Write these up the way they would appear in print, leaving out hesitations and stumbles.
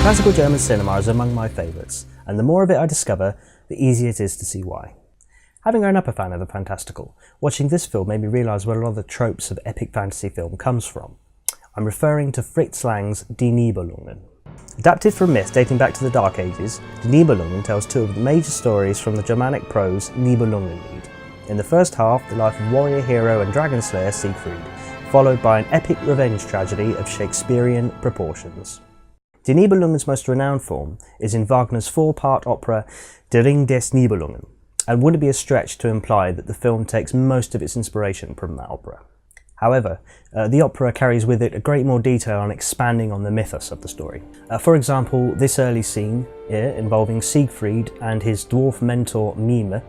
Classical German cinema is among my favourites, and the more of it I discover, the easier it is to see why. Having grown up a fan of the fantastical, watching this film made me realise where a lot of the tropes of epic fantasy film comes from. I'm referring to Fritz Lang's Die Nibelungen. Adapted from myth dating back to the Dark Ages, Die Nibelungen tells two of the major stories from the Germanic prose Nibelungenlied. In the first half, the life of warrior hero and dragon slayer Siegfried, followed by an epic revenge tragedy of Shakespearean proportions. Die Nibelungen's most renowned form is in Wagner's four-part opera Der Ring des Nibelungen, and wouldn't be a stretch to imply that the film takes most of its inspiration from that opera. However, the opera carries with it a great more detail on expanding on the mythos of the story. For example, this early scene here involving Siegfried and his dwarf mentor Mime.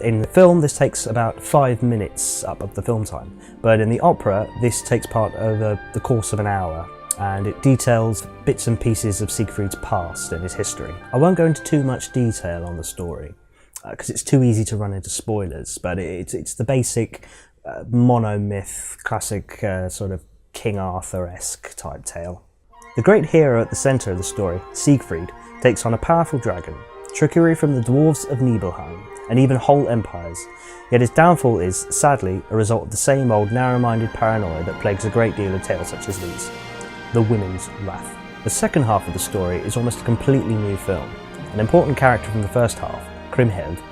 In the film, this takes about 5 minutes up of the film time, but in the opera, this takes part over the course of an hour, and it details bits and pieces of Siegfried's past and his history. I won't go into too much detail on the story, because it's too easy to run into spoilers, but it's the basic mono-myth, classic sort of King Arthur-esque type tale. The great hero at the centre of the story, Siegfried, takes on a powerful dragon, trickery from the dwarves of Nibelheim, and even whole empires. Yet his downfall is, sadly, a result of the same old narrow-minded paranoia that plagues a great deal of tales such as these. The women's wrath. The second half of the story is almost a completely new film. An important character from the first half, Kriemhild,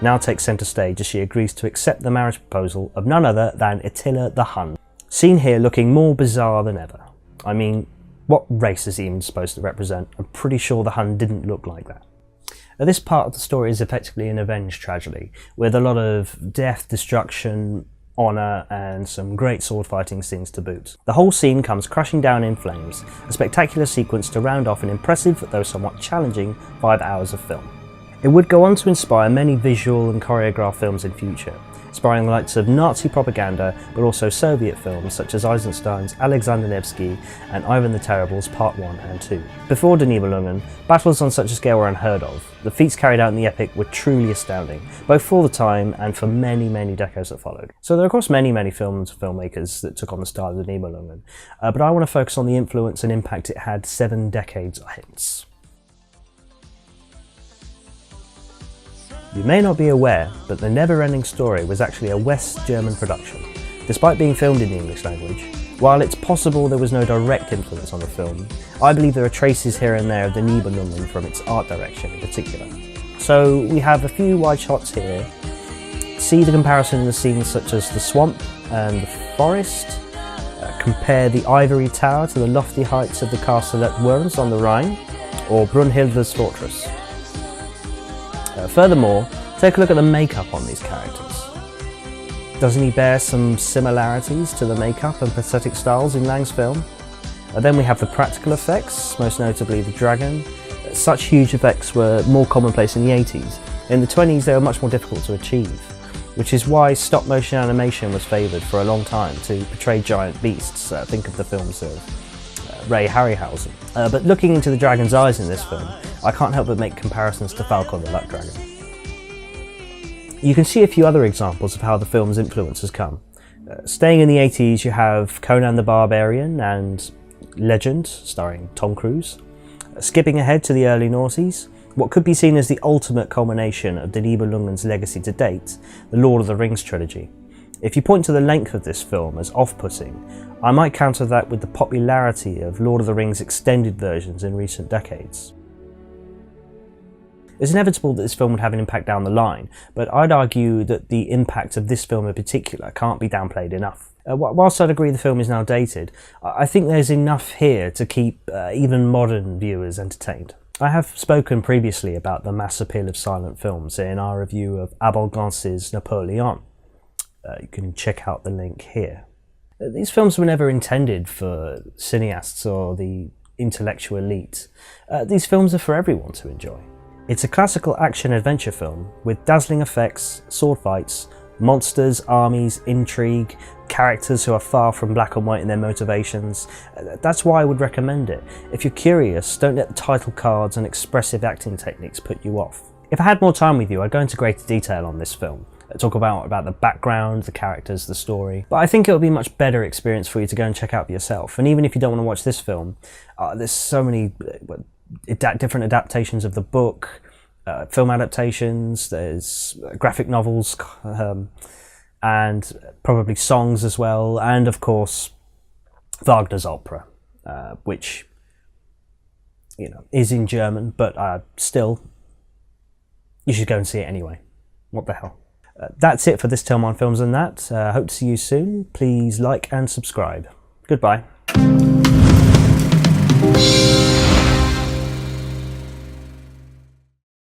now takes centre stage as she agrees to accept the marriage proposal of none other than Attila the Hun. Seen here looking more bizarre than ever. I mean, what race is he even supposed to represent? I'm pretty sure the Hun didn't look like that. This part of the story is effectively an revenge tragedy, with a lot of death, destruction, honour and some great sword fighting scenes to boot. The whole scene comes crashing down in flames, a spectacular sequence to round off an impressive though somewhat challenging 5 hours of film. It would go on to inspire many visual and choreographed films in future, inspiring the likes of Nazi propaganda but also Soviet films such as Eisenstein's Alexander Nevsky and Ivan the Terrible's Part 1 and 2. Before Die Nibelungen, battles on such a scale were unheard of. The feats carried out in the epic were truly astounding, both for the time and for many decades that followed. So there are of course many filmmakers that took on the style of the Nibelungen, but I want to focus on the influence and impact it had 7 decades hence. You may not be aware, but The Never-Ending Story was actually a West German production. Despite being filmed in the English language, while it's possible there was no direct influence on the film, I believe there are traces here and there of the Nibelungen from its art direction in particular. So we have a few wide shots here. See the comparison in the scenes such as the swamp and the forest. Compare the ivory tower to the lofty heights of the castle at Worms on the Rhine, or Brunhilde's fortress. Furthermore, take a look at the makeup on these characters. Doesn't he bear some similarities to the makeup and prosthetic styles in Lang's film? Then we have the practical effects, most notably the dragon. Such huge effects were more commonplace in the 80s. In the 20s they were much more difficult to achieve, which is why stop motion animation was favoured for a long time to portray giant beasts. Think of the films of Ray Harryhausen. But looking into the dragon's eyes in this film, I can't help but make comparisons to Falcon the Luck Dragon. You can see a few other examples of how the film's influence has come. Staying in the 80s, you have Conan the Barbarian and Legend, starring Tom Cruise. Skipping ahead to the early noughties, what could be seen as the ultimate culmination of the Nibelungen's legacy to date, the Lord of the Rings trilogy. If you point to the length of this film as off-putting, I might counter that with the popularity of Lord of the Rings extended versions in recent decades. It's inevitable that this film would have an impact down the line, but I'd argue that the impact of this film in particular can't be downplayed enough. Whilst I'd agree the film is now dated, I think there's enough here to keep even modern viewers entertained. I have spoken previously about the mass appeal of silent films in our review of Abel Gance's Napoleon. You can check out the link here. These films were never intended for cineasts or the intellectual elite. These films are for everyone to enjoy. It's a classical action-adventure film with dazzling effects, sword fights, monsters, armies, intrigue, characters who are far from black and white in their motivations. That's why I would recommend it. If you're curious, don't let the title cards and expressive acting techniques put you off. If I had more time with you, I'd go into greater detail on this film, talk about the background, the characters, the story. But I think it'll be a much better experience for you to go and check out for yourself. And even if you don't want to watch this film, there's so many different adaptations of the book, film adaptations, there's graphic novels, and probably songs as well, and of course Wagner's opera, which is in German, but still, you should go and see it anyway. What the hell. That's it for this Tillman Films and That. Hope to see you soon. Please like and subscribe. Goodbye.